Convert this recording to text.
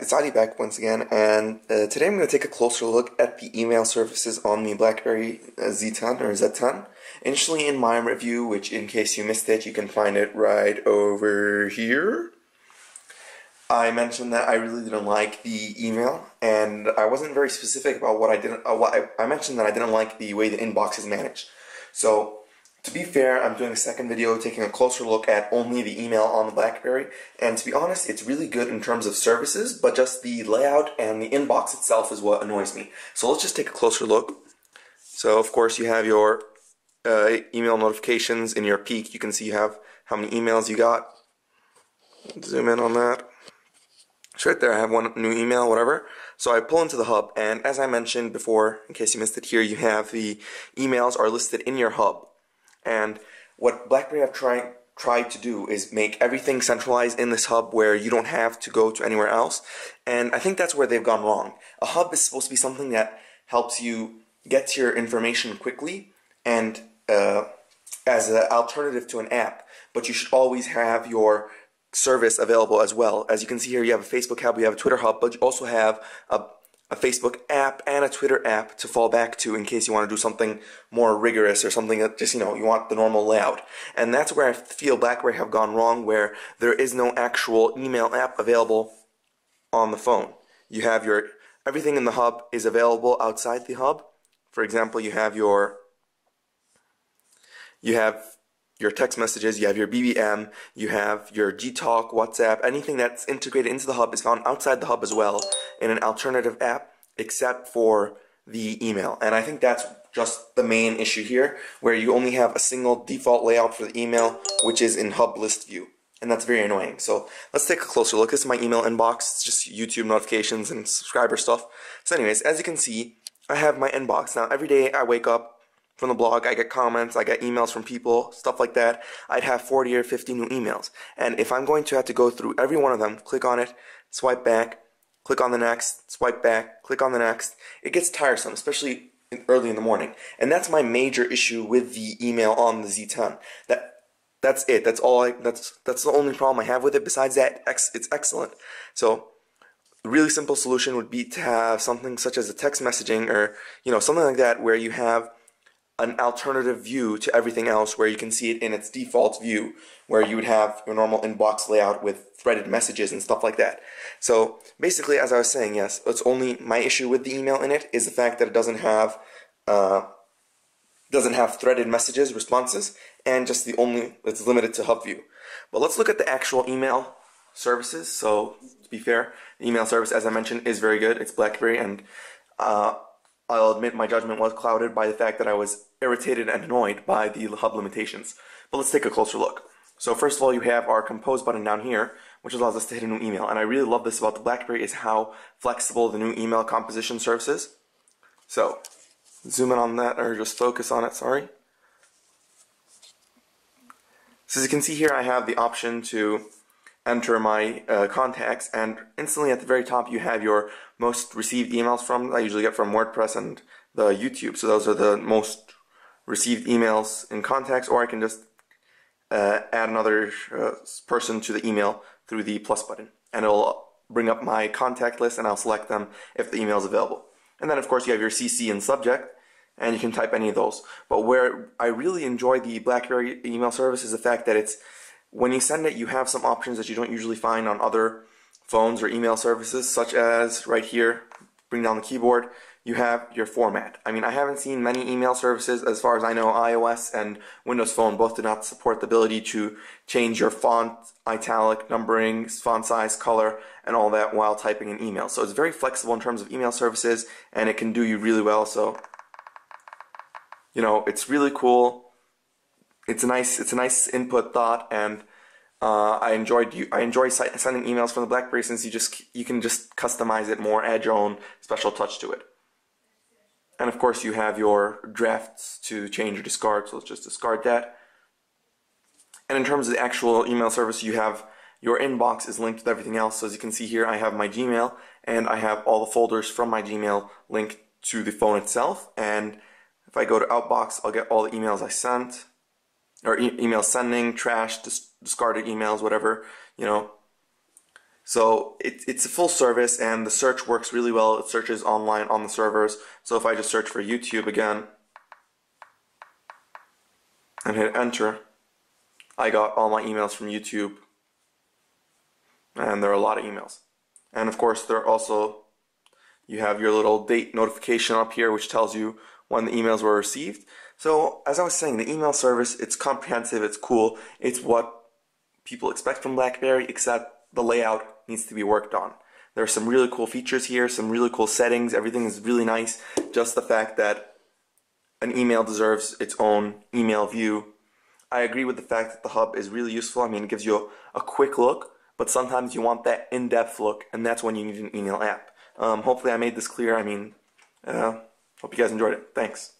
it's Adi back once again, and today I'm going to take a closer look at the email services on the BlackBerry Z10 or Z10. Initially in my review, which in case you missed it, you can find it right over here, I mentioned that I really didn't like the email, and I wasn't very specific about what I didn't. I mentioned that I didn't like the way the inbox is managed. So, to be fair, I'm doing a second video taking a closer look at only the email on the BlackBerry, and to be honest, it's really good in terms of services, but just the layout and the inbox itself is what annoys me. So let's just take a closer look. So of course you have your email notifications in your peak. You can see you have how many emails you got. Zoom in on that. It's right there. I have one new email, whatever. So I pull into the hub, and as I mentioned before, in case you missed it here, you have the emails are listed in your hub. And what BlackBerry have tried to do is make everything centralized in this hub where you don't have to go to anywhere else. And I think that's where they've gone wrong. A hub is supposed to be something that helps you get to your information quickly and as an alternative to an app. But you should always have your service available as well. As you can see here, you have a Facebook hub, you have a Twitter hub, but you also have a Facebook app and a Twitter app to fall back to in case you want to do something more rigorous or something that just, you want the normal layout. And that's where I feel BlackBerry have gone wrong, where there is no actual email app available on the phone. You have everything in the hub is available outside the hub. For example, you have your text messages, you have your BB10, you have your Gtalk, WhatsApp, anything that's integrated into the hub is found outside the hub as well in an alternative app except for the email. And I think that's just the main issue here, where you only have a single default layout for the email, which is in hub list view. And that's very annoying. So let's take a closer look. This is my email inbox. It's just YouTube notifications and subscriber stuff. So anyways, as you can see, I have my inbox. Now every day I wake up from the blog, I get comments, I get emails from people, stuff like that. I'd have 40 or 50 new emails. And if I'm going to have to go through every one of them, click on it, swipe back, click on the next, swipe back, click on the next, it gets tiresome, especially early in the morning. And that's my major issue with the email on the Z10. That's it. That's the only problem I have with it. Besides that, it's excellent. So a really simple solution would be to have something such as a text messaging or something like that, where you have an alternative view to everything else, where you can see it in its default view, where you would have your normal inbox layout with threaded messages and stuff like that. So basically, as I was saying, yes, it's only my issue with the email in it is the fact that it doesn't have threaded messages, responses, and just it's limited to hub view. But let's look at the actual email services. So to be fair, the email service, as I mentioned, is very good. It's BlackBerry, and I'll admit my judgment was clouded by the fact that I was irritated and annoyed by the hub limitations. But let's take a closer look. So first of all, you have our compose button down here, which allows us to hit a new email. And I really love this about the BlackBerry is how flexible the new email composition service is. So zoom in on that, or just focus on it, sorry. So as you can see here, I have the option to enter my contacts, and instantly at the very top you have your most received emails from. I usually get from WordPress and the YouTube, so those are the most received emails in contacts, or I can just add another person to the email through the plus button, and it'll bring up my contact list and I'll select them if the email is available. And then of course you have your CC and subject, and you can type any of those. But where I really enjoy the BlackBerry email service is the fact that when you send it, you have some options that you don't usually find on other phones or email services, such as right here, bring down the keyboard, you have your format. I mean, I haven't seen many email services, as far as I know, iOS and Windows Phone both do not support the ability to change your font, italic, numbering, font size, color, and all that while typing an email. So it's very flexible in terms of email services, and it can do you really well. So, it's really cool. It's a nice input thought, and I enjoy sending emails from the BlackBerry, since you can just customize it more, add your own special touch to it. And of course you have your drafts to change or discard, so let's just discard that. And in terms of the actual email service, you have your inbox is linked with everything else. So as you can see here, I have my Gmail, and I have all the folders from my Gmail linked to the phone itself. And if I go to Outbox, I'll get all the emails I sent, or email sending, trash, discarded emails, whatever, So it's a full service, and the search works really well. It searches online on the servers. So if I just search for YouTube again and hit enter, I got all my emails from YouTube, and there are a lot of emails. And of course, there are also, you have your little date notification up here, which tells you when the emails were received. So as I was saying, the email service, it's comprehensive, it's cool, it's what people expect from BlackBerry, except the layout needs to be worked on. There are some really cool features here, some really cool settings, everything is really nice. Just the fact that an email deserves its own email view. I agree with the fact that the hub is really useful. I mean, it gives you a quick look, but sometimes you want that in-depth look, and that's when you need an email app. Hopefully I made this clear. I mean, hope you guys enjoyed it. Thanks.